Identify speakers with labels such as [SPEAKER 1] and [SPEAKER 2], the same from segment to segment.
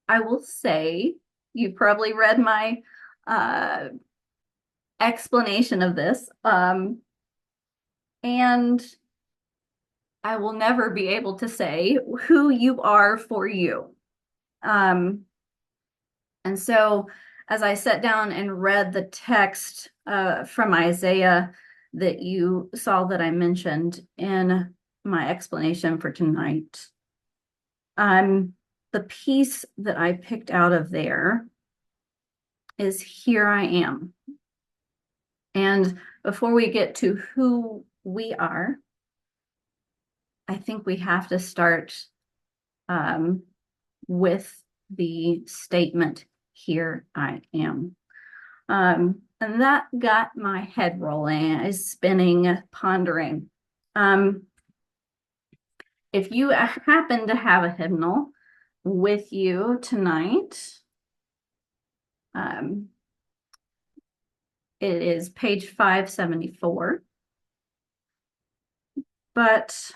[SPEAKER 1] I will say, you probably read my uh, explanation of this, and I will never be able to say who you are for you. Um, and so, as I sat down and read the text from Isaiah that you saw that I mentioned in my explanation for tonight, the piece that I picked out of there is here I am. And before we get to who we are, I think we have to start um, with the statement, here I am. And that got my head rolling, is spinning, pondering. If you happen to have a hymnal with you tonight, it is page 574. But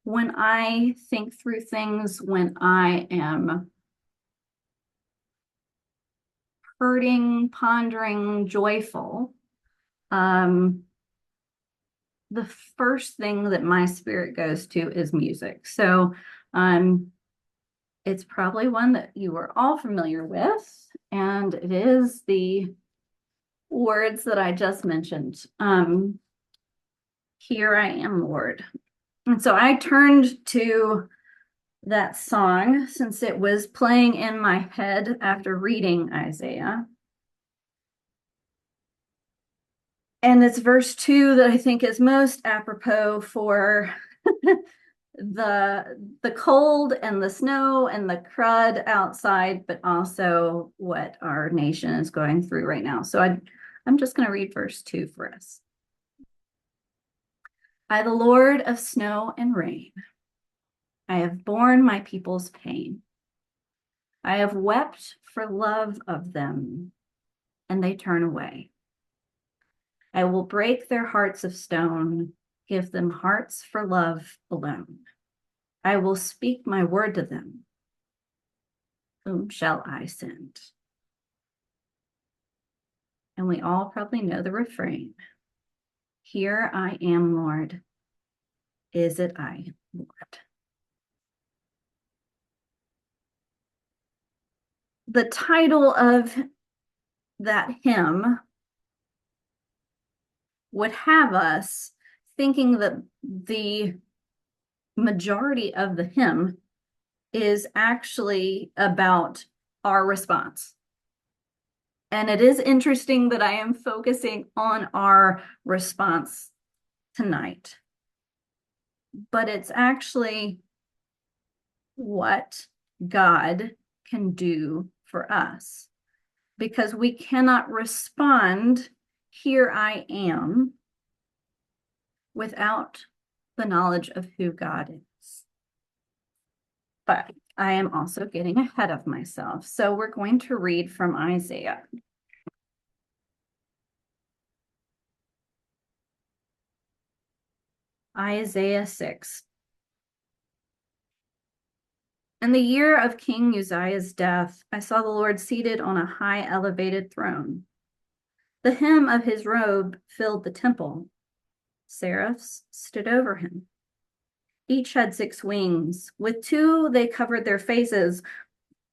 [SPEAKER 1] when I think through things, when I am hurting, pondering, joyful, the first thing that my spirit goes to is music. So it's probably one that you are all familiar with, and it is the words that I just mentioned. Here I am, Lord. And so I turned to that song since it was playing in my head after reading Isaiah. And it's verse 2 that I think is most apropos for the cold and the snow and the crud outside, but also what our nation is going through right now. So I'm just going to read verse 2 for us. I, the Lord of snow and rain, I have borne my people's pain. I have wept for love of them, and they turn away. I will break their hearts of stone, give them hearts for love alone. I will speak my word to them. Whom shall I send? And we all probably know the refrain. Here I am, Lord. Is it I, Lord? The title of that hymn would have us thinking that the majority of the hymn is actually about our response. And it is interesting that I am focusing on our response tonight. But it's actually what God can do for us, because we cannot respond, here I am, without the knowledge of who God is. But I am also getting ahead of myself. So we're going to read from Isaiah. Isaiah 6. In the year of King Uzziah's death, I saw the Lord seated on a high elevated throne. The hem of his robe filled the temple. Seraphs stood over him. Each had 6 wings. With 2 they covered their faces,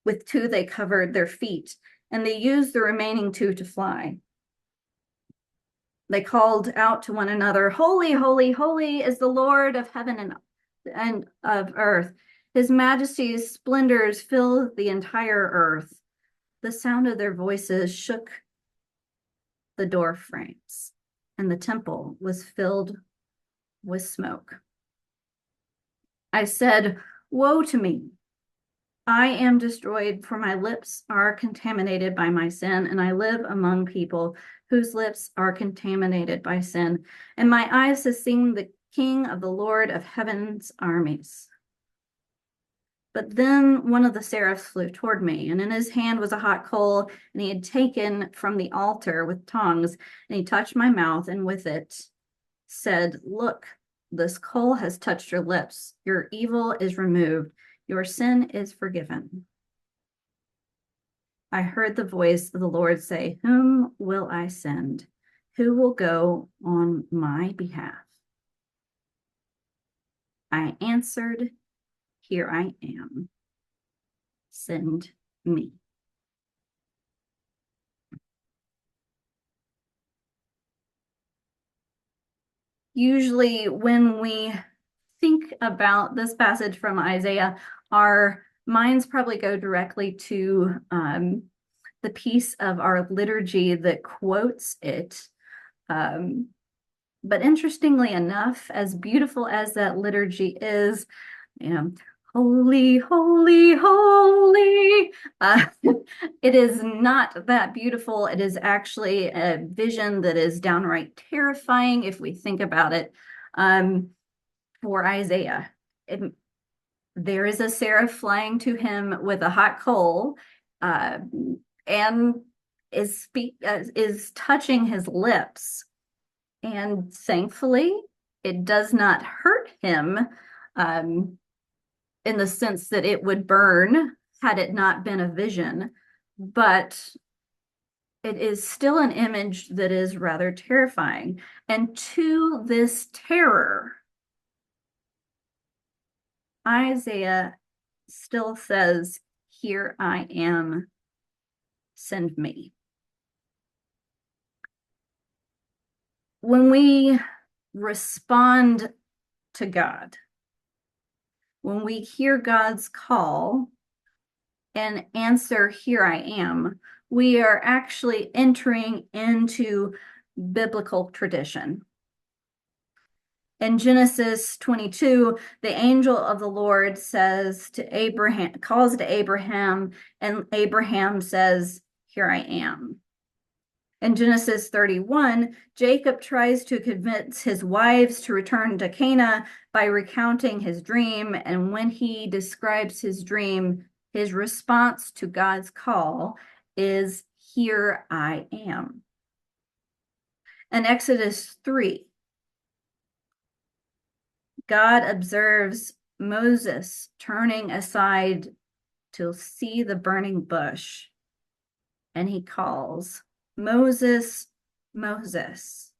[SPEAKER 1] with 2 they covered their feet, and they used the remaining 2 to fly. They called out to one another, Holy, holy, holy is the Lord of heaven and of earth. His majesty's splendors fill the entire earth. The sound of their voices shook the door frames, and the temple was filled with smoke. I said, Woe to me! I am destroyed, for my lips are contaminated by my sin, and I live among people whose lips are contaminated by sin. And my eyes have seen the King of the Lord of heaven's armies. But then one of the seraphs flew toward me, and in his hand was a hot coal, and he had taken from the altar with tongs, and he touched my mouth, and with it said, Look, this coal has touched your lips. Your evil is removed. Your sin is forgiven. I heard the voice of the Lord say, whom will I send? Who will go on my behalf? I answered, here I am. Send me. Usually when we think about this passage from Isaiah, our minds probably go directly to the piece of our liturgy that quotes it. But interestingly enough, as beautiful as that liturgy is, you know, holy, holy, holy, it is not that beautiful. It is actually a vision that is downright terrifying if we think about it. For Isaiah, there is a seraph flying to him with a hot coal, and is touching his lips. And thankfully, it does not hurt him in the sense that it would burn had it not been a vision. But it is still an image that is rather terrifying. And to this terror, Isaiah still says, here I am, send me. When we respond to God, when we hear God's call and answer, here I am, we are actually entering into biblical tradition. In Genesis 22, the angel of the Lord says to Abraham, calls to Abraham, and Abraham says, here I am. In Genesis 31, Jacob tries to convince his wives to return to Canaan by recounting his dream. And when he describes his dream, his response to God's call is, here I am. In Exodus 3, God observes Moses turning aside to see the burning bush, and he calls, Moses, Moses.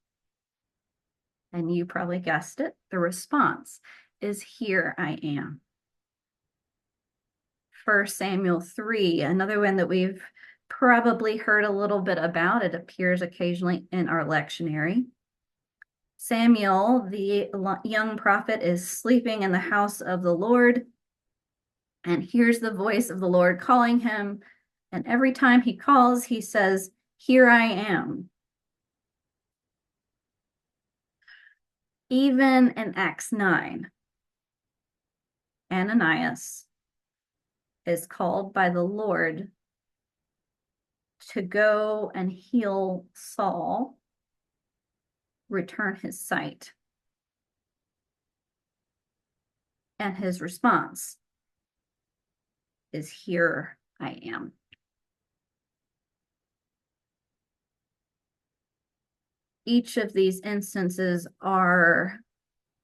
[SPEAKER 1] And you probably guessed it. The response is, here I am. 1 Samuel 3, another one that we've probably heard a little bit about. It appears occasionally in our lectionary. Samuel, the young prophet, is sleeping in the house of the Lord and hears the voice of the Lord calling him. And every time he calls, he says, here I am. Even in Acts 9, Ananias is called by the Lord to go and heal Saul, return his sight. And his response is, here I am. Each of these instances are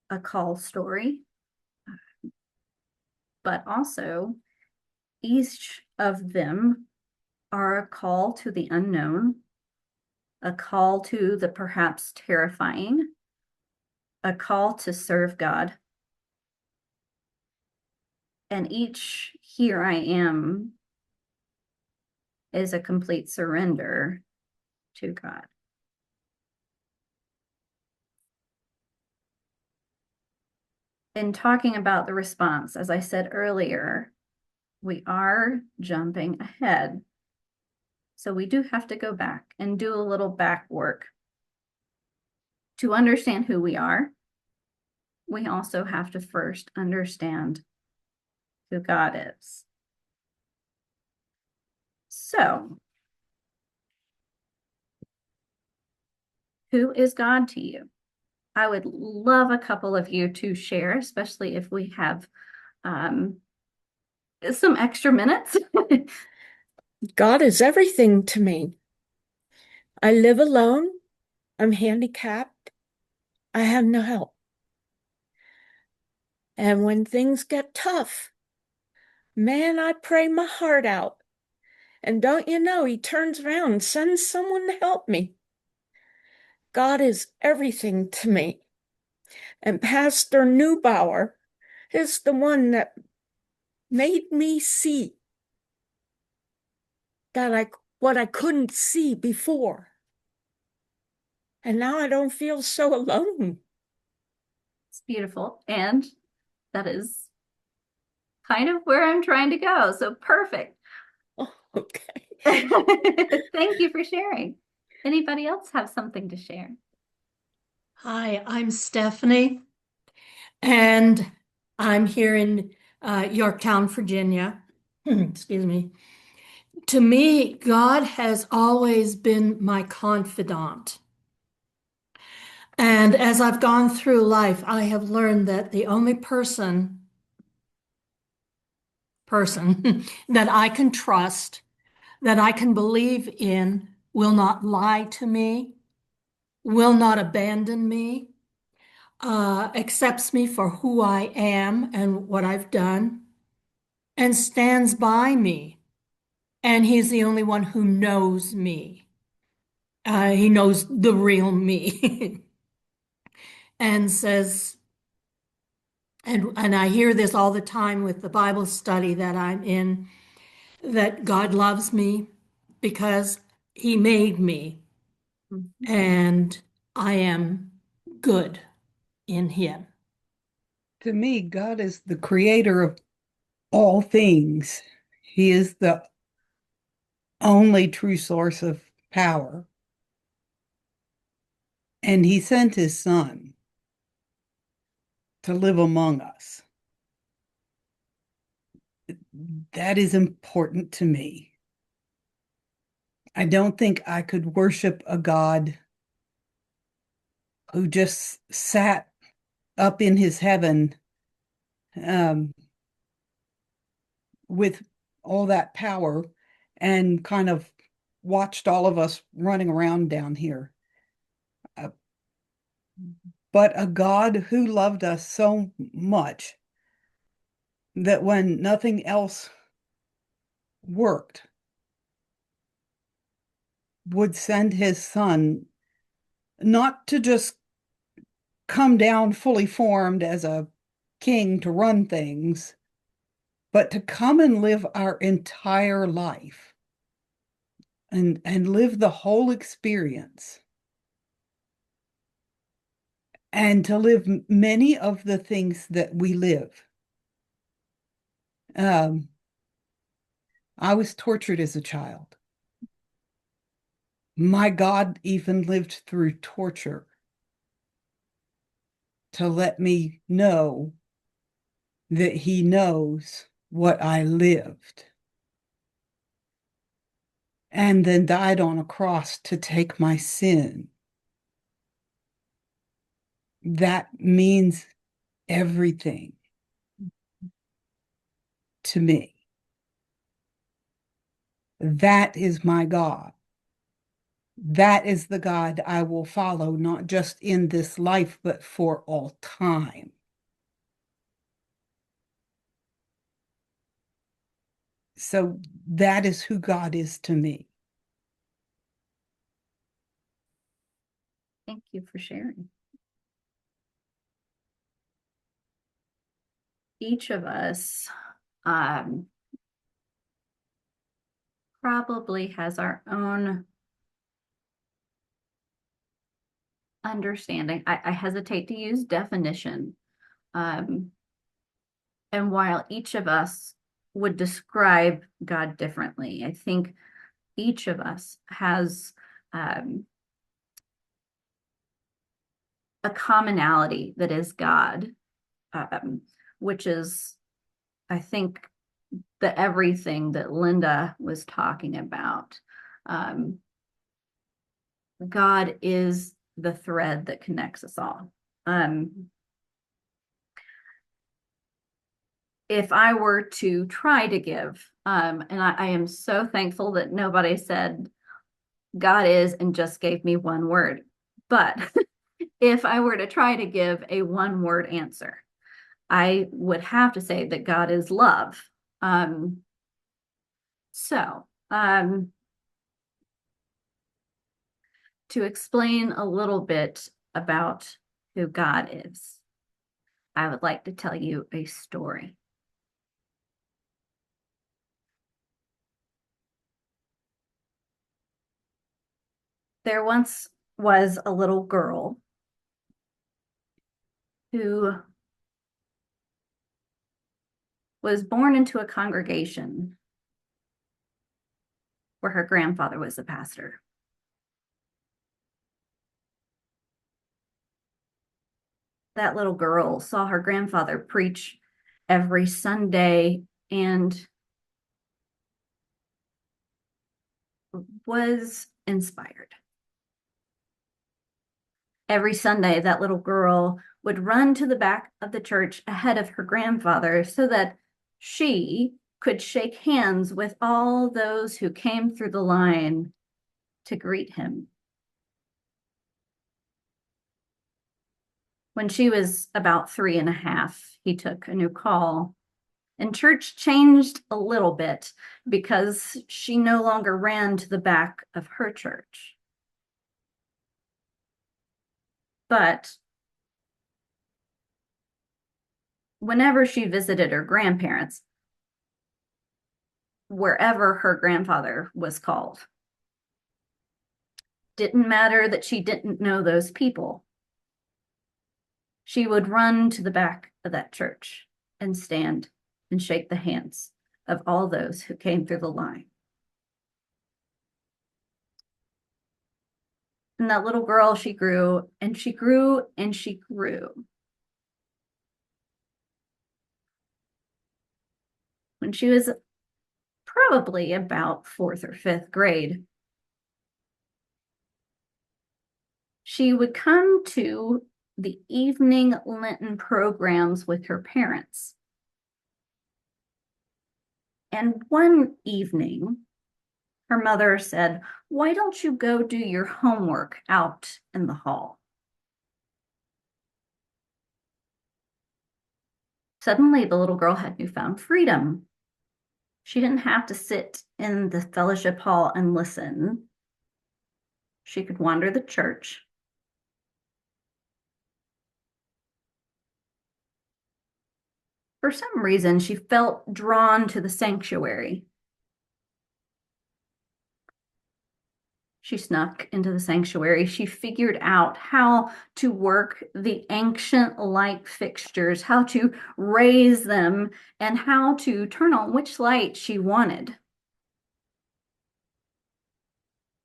[SPEAKER 1] a call story, but also each of them are a call to the unknown, a call to the perhaps terrifying, a call to serve God. And each here I am is a complete surrender to God. In talking about the response, as I said earlier, we are jumping ahead. So we do have to go back and do a little back work. To understand who we are, we also have to first understand who God is. So, who is God to you? I would love a couple of you to share, especially if we have some extra minutes.
[SPEAKER 2] God is everything to me. I live alone. I'm handicapped. I have no help. And when things get tough, Man, I pray my heart out. And don't you know, he turns around and sends someone to help me. God is everything to me. And Pastor Neubauer is the one that made me see that what I couldn't see before. And now I don't feel so alone.
[SPEAKER 1] It's beautiful. And that is kind of where I'm trying to go. So perfect.
[SPEAKER 2] Oh, okay.
[SPEAKER 1] Thank you for sharing. Anybody else have something to share?
[SPEAKER 3] Hi, I'm Stephanie, and I'm here in Yorktown, Virginia. Excuse me. To me, God has always been my confidant. And as I've gone through life, I have learned that the only person that I can trust, that I can believe in, will not lie to me, will not abandon me, accepts me for who I am and what I've done, and stands by me. And he's the only one who knows me. He knows the real me. And says, and I hear this all the time with the Bible study that I'm in, that God loves me because he made me and I am good in him.
[SPEAKER 4] To me, God is the creator of all things. He is the only true source of power. And he sent his son to live among us. That is important to me. I don't think I could worship a God who just sat up in his heaven um, with all that power and kind of watched all of us running around down here. But a God who loved us so much that when nothing else worked, would send his son not to just come down fully formed as a king to run things, but to come and live our entire life and live the whole experience and to live many of the things that we live. I was tortured as a child. My God even lived through torture to let me know that he knows what I lived. And then died on a cross to take my sin. That means everything to me. That is my God. That is the God I will follow, not just in this life, but for all time. So that is who God is to me.
[SPEAKER 1] Thank you for sharing. Each of us probably has our own understanding. I hesitate to use definition. And while each of us would describe God differently, I think each of us has a commonality that is God, which is, I think, the everything that Linda was talking about. God is the thread that connects us all. If I were to try to give, and I am so thankful that nobody said God is and just gave me one word. But if I were to try to give a one word answer, I would have to say that God is love. So, to explain a little bit about who God is, I would like to tell you a story. There once was a little girl who was born into a congregation where her grandfather was a pastor. That little girl saw her grandfather preach every Sunday and was inspired. Every Sunday, that little girl would run to the back of the church ahead of her grandfather so that she could shake hands with all those who came through the line to greet him. When she was about 3.5, he took a new call, and church changed a little bit because she no longer ran to the back of her church. But whenever she visited her grandparents, wherever her grandfather was called, didn't matter that she didn't know those people. She would run to the back of that church and stand and shake the hands of all those who came through the line. And that little girl, she grew and she grew and she grew. When she was probably about 4th or 5th grade, she would come to the evening Lenten programs with her parents. And one evening, her mother said, "Why don't you go do your homework out in the hall?" Suddenly, the little girl had newfound freedom. She didn't have to sit in the fellowship hall and listen. She could wander the church. For some reason, she felt drawn to the sanctuary. She snuck into the sanctuary. She figured out how to work the ancient light fixtures, how to raise them, and how to turn on which light she wanted.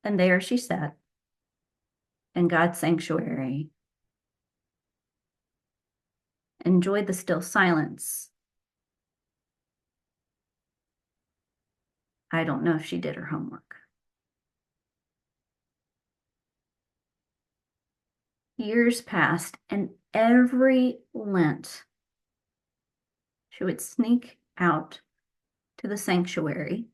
[SPEAKER 1] And there she sat in God's sanctuary, enjoyed the still silence. I don't know if she did her homework. Years passed, and every Lent, she would sneak out to the sanctuary.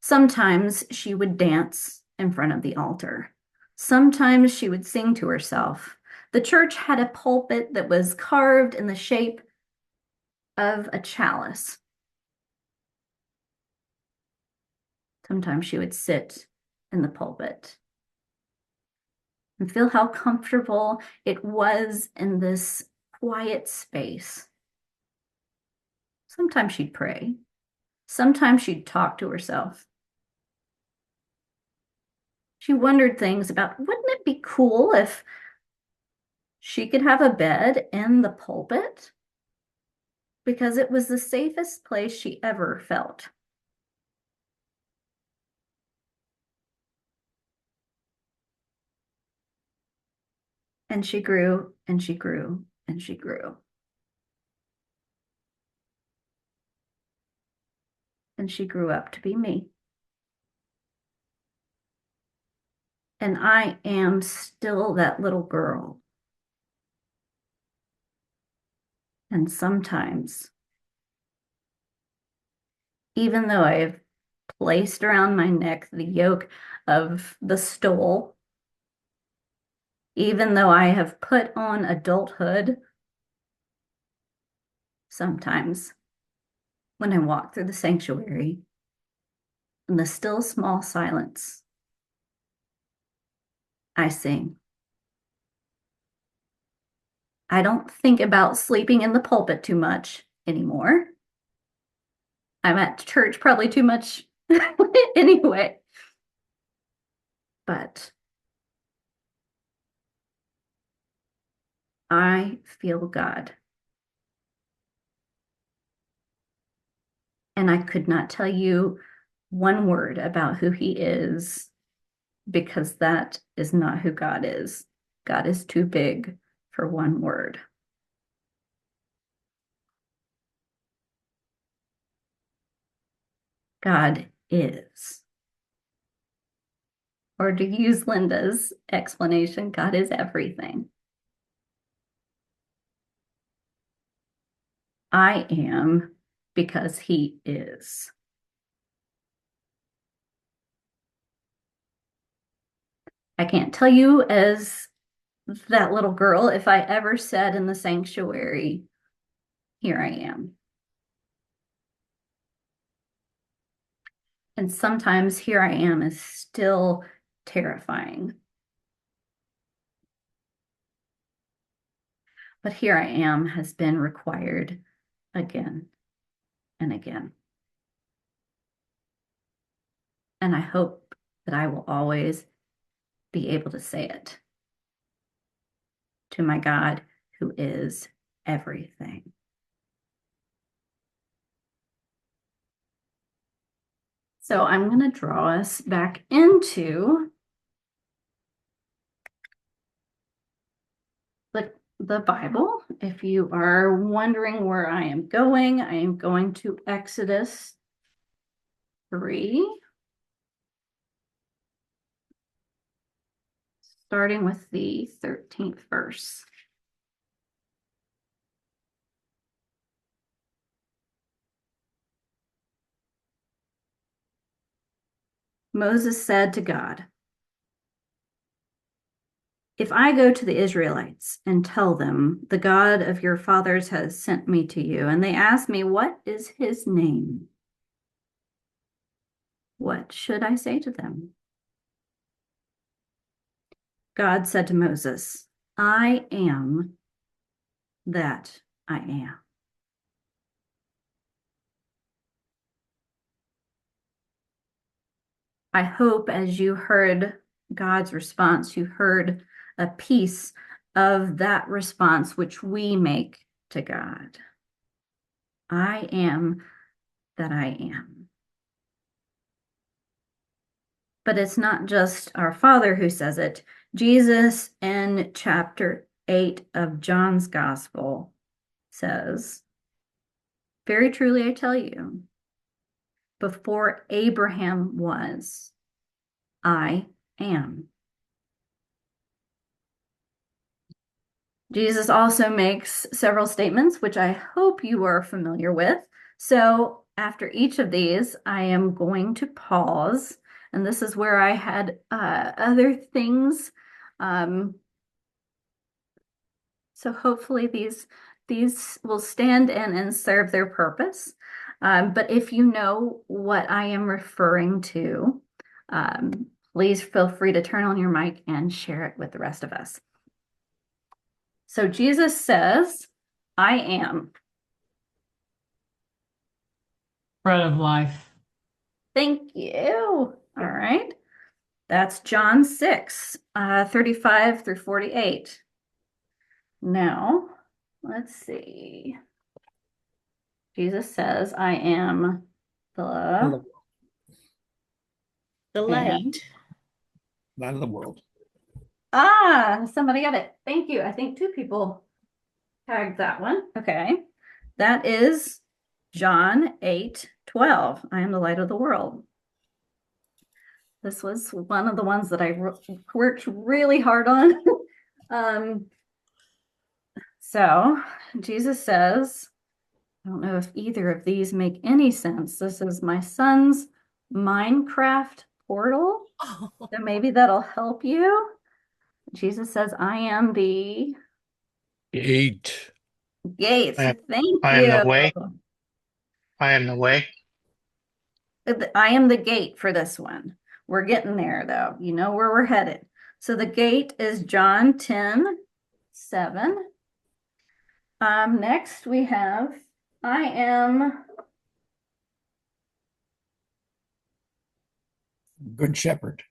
[SPEAKER 1] Sometimes she would dance in front of the altar. Sometimes she would sing to herself. The church had a pulpit that was carved in the shape of a chalice. Sometimes she would sit in the pulpit and feel how comfortable it was in this quiet space. Sometimes she'd pray. Sometimes she'd talk to herself. She wondered things about, wouldn't it be cool if she could have a bed in the pulpit? Because it was the safest place she ever felt. And she grew and she grew and she grew. And she grew up to be me. And I am still that little girl. And sometimes, even though I have placed around my neck the yoke of the stole, even though I have put on adulthood, Sometimes when I walk through the sanctuary in the still small silence, I sing. I don't think about sleeping in the pulpit too much anymore. I'm at church probably too much anyway. But I feel God. And I could not tell you one word about who he is because that is not who God is. God is too big for one word. God is. Or to use Linda's explanation, God is everything. I am because he is. I can't tell you as that little girl if I ever said in the sanctuary, here I am. And sometimes here I am is still terrifying. But here I am has been required again and again. And I hope that I will always be able to say it to my God who is everything. So I'm going to draw us back into the Bible. If you are wondering where I am going to Exodus 3, starting with the 13th verse. Moses said to God, if I go to the Israelites and tell them, the God of your fathers has sent me to you, and they ask me, what is his name? What should I say to them? God said to Moses, I am that I am. I hope as you heard God's response, you heard a piece of that response which we make to God. I am that I am. But it's not just our Father who says it. Jesus in chapter 8 of John's Gospel says, very truly I tell you, before Abraham was, I am. Jesus also makes several statements, which I hope you are familiar with. So after each of these, I am going to pause. And this is where I had other things. So hopefully these will stand in and serve their purpose. But if you know what I am referring to, please feel free to turn on your mic and share it with the rest of us. So Jesus says, I am.
[SPEAKER 5] Bread of life.
[SPEAKER 1] Thank you. All right. That's John 6, 35 through 48. Now, let's see. Jesus says, I am the
[SPEAKER 2] light.
[SPEAKER 6] Light of the world.
[SPEAKER 1] Somebody got it. Thank you. I think 2 people tagged that one. Okay. That is John 8:12. I am the light of the world. This was one of the ones that I worked really hard on. So Jesus says, I don't know if either of these make any sense. This is my son's Minecraft portal. So maybe that'll help you. Jesus says, I am the
[SPEAKER 6] 8.
[SPEAKER 1] Gates.
[SPEAKER 7] I,
[SPEAKER 1] Thank
[SPEAKER 7] I am
[SPEAKER 1] you.
[SPEAKER 7] the way. I am the way.
[SPEAKER 1] I am the gate for this one. We're getting there though. You know where we're headed. So the gate is John 10:7. Next we have I am
[SPEAKER 6] Good shepherd.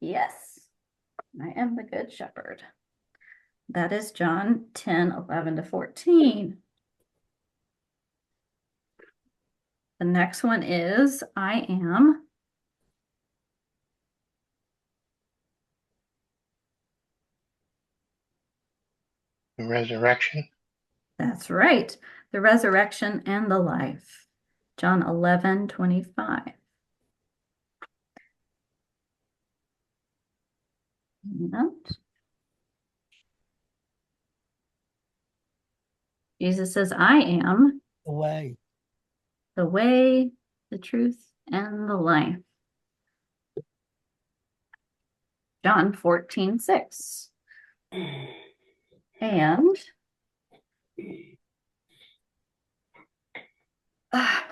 [SPEAKER 1] yes. I am the good shepherd. That is John 10:11-14. The next one is I am
[SPEAKER 7] The resurrection.
[SPEAKER 1] that's right. The resurrection and the life. John 11:25. And Jesus says, I am
[SPEAKER 6] The way.
[SPEAKER 1] the way, the truth, and the life. John 14:6. And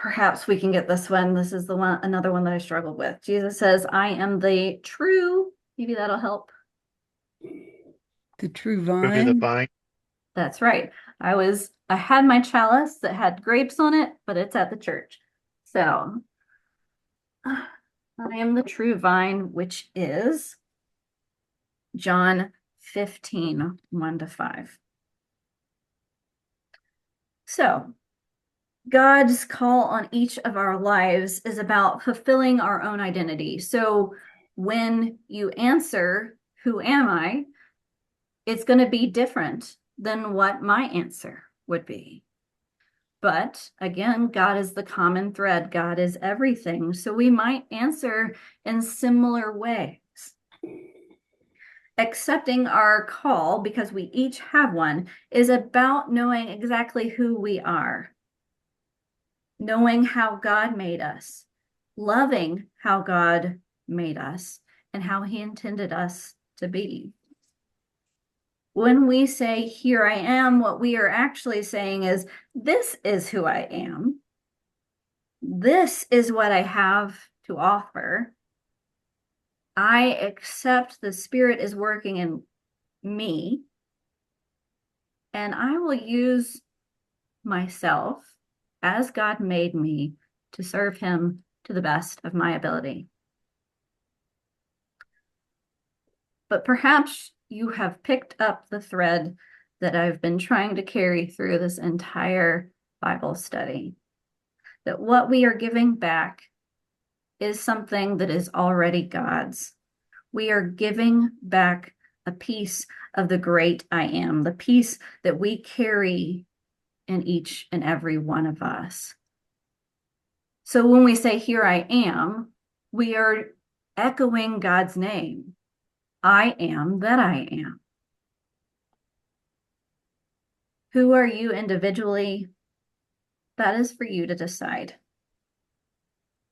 [SPEAKER 1] perhaps we can get this one. This is the one, another one that I struggled with. Jesus says, I am the true, maybe that'll help.
[SPEAKER 4] The true
[SPEAKER 7] Through the
[SPEAKER 4] vine.
[SPEAKER 7] vine.
[SPEAKER 1] That's right. I had my chalice that had grapes on it, but it's at the church. So I am the true vine, which is John 15:1-5. So God's call on each of our lives is about fulfilling our own identity. So when you answer, who am I? It's going to be different than what my answer would be. But again, God is the common thread. God is everything. So we might answer in similar ways. Accepting our call, because we each have one, is about knowing exactly who we are, knowing how God made us, loving how God made us, and how He intended us to be. When we say, here I am, what we are actually saying is, this is who I am. This is what I have to offer. I accept the Spirit is working in me, and I will use myself as God made me to serve Him to the best of my ability. But perhaps you have picked up the thread that I've been trying to carry through this entire Bible study, that what we are giving back is something that is already God's. We are giving back a piece of the great I am, the piece that we carry in each and every one of us. So when we say, here I am, we are echoing God's name. I am that I am. Who are you individually? That is for you to decide.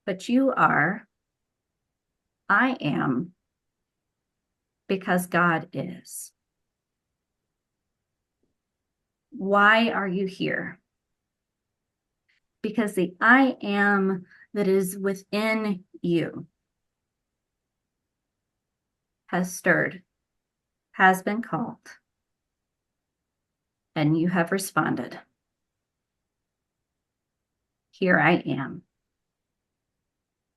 [SPEAKER 1] But you are, I am, because God is. Why are you here? Because the I am that is within you has stirred, has been called, and you have responded. Here I am.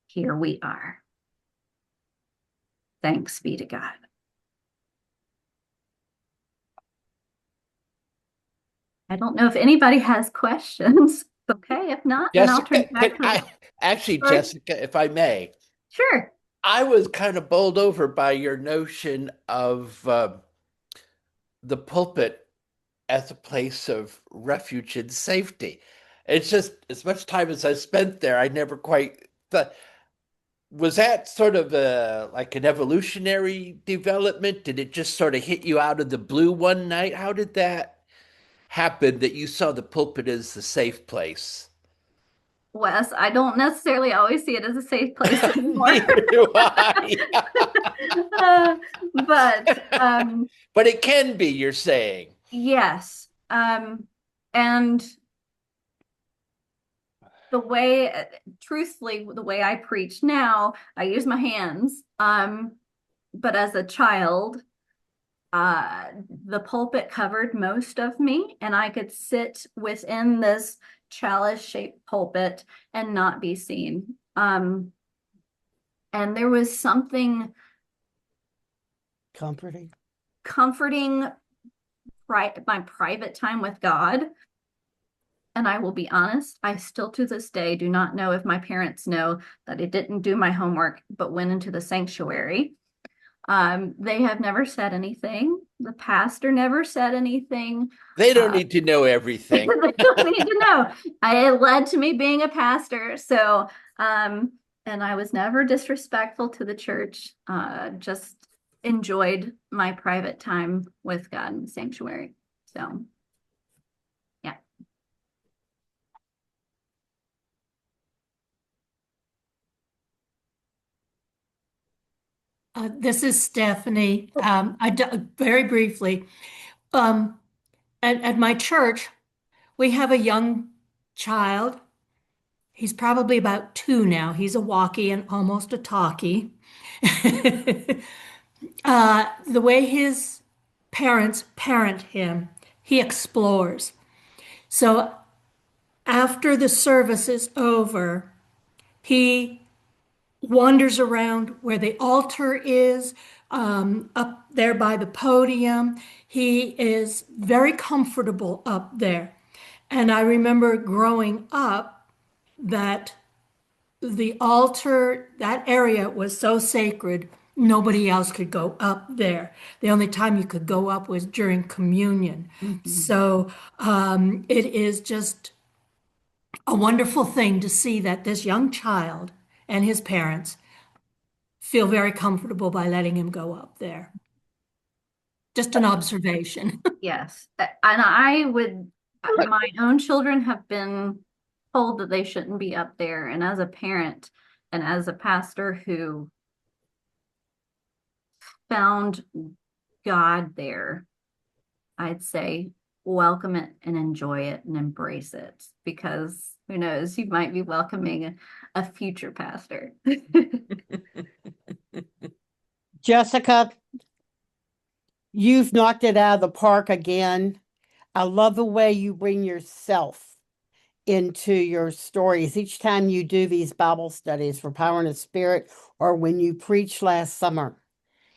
[SPEAKER 1] Here we are. Thanks be to God. I don't know if anybody has questions. Okay, if not, then I'll turn
[SPEAKER 8] Jessica,
[SPEAKER 1] it back to
[SPEAKER 8] actually,
[SPEAKER 1] Sorry.
[SPEAKER 8] Jessica, if I may,
[SPEAKER 1] Sure.
[SPEAKER 8] I was kind of bowled over by your notion of the pulpit as a place of refuge and safety. It's just as much time as I spent there, I never quite thought. Was that sort of like an evolutionary development? Did it just sort of hit you out of the blue one night? How did that happen that you saw the pulpit as the safe place?
[SPEAKER 1] Wes, I don't necessarily always see it as a safe place anymore.
[SPEAKER 8] Neither do I.
[SPEAKER 1] But
[SPEAKER 8] But it can be, you're saying.
[SPEAKER 1] yes. And the way, truthfully, the way I preach now, I use my hands. But as a child, the pulpit covered most of me, and I could sit within this chalice-shaped pulpit and not be seen. And there was something
[SPEAKER 9] Comforting.
[SPEAKER 1] comforting, my private time with God. And I will be honest, I still to this day do not know if my parents know that I didn't do my homework, but went into the sanctuary. They have never said anything. The pastor never said anything.
[SPEAKER 8] They don't need to know everything.
[SPEAKER 1] They don't need to know. It led to me being a pastor. So, and I was never disrespectful to the church. Just enjoyed my private time with God in the sanctuary. So, yeah.
[SPEAKER 3] This is Stephanie. Very briefly, at my church, we have a young child. He's probably about 2 now. He's a walkie and almost a talkie. The way his parents parent him, he explores. So after the service is over, he wanders around where the altar is, up there by the podium. He is very comfortable up there. And I remember growing up that the altar, that area was so sacred, nobody else could go up there. The only time you could go up was during communion. So it is just a wonderful thing to see that this young child and his parents feel very comfortable by letting him go up there. Just an observation.
[SPEAKER 1] Yes. And I would, my own children have been told that they shouldn't be up there. And as a parent and as a pastor who found God there, I'd say welcome it and enjoy it and embrace it, because who knows, you might be welcoming a future pastor.
[SPEAKER 9] Jessica, you've knocked it out of the park again. I love the way you bring yourself into your stories each time you do these Bible studies for Power in the Spirit, or when you preached last summer.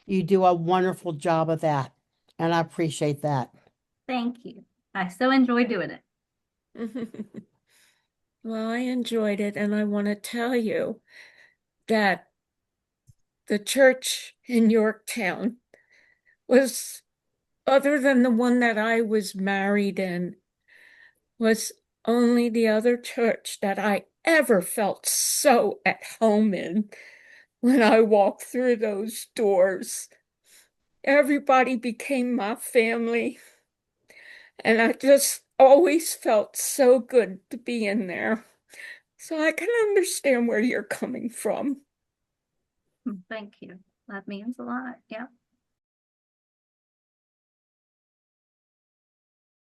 [SPEAKER 9] You do a wonderful job of that, and I appreciate that.
[SPEAKER 1] Thank you. I so enjoy doing it.
[SPEAKER 2] Well, I enjoyed it, and I want to tell you that the church in Yorktown was, other than the one that I was married in, was only the other church that I ever felt so at home in when I walked through those doors. Everybody became my family, and I just always felt so good to be in there. So I can understand where you're coming from.
[SPEAKER 1] Thank you. That means a lot. Yeah.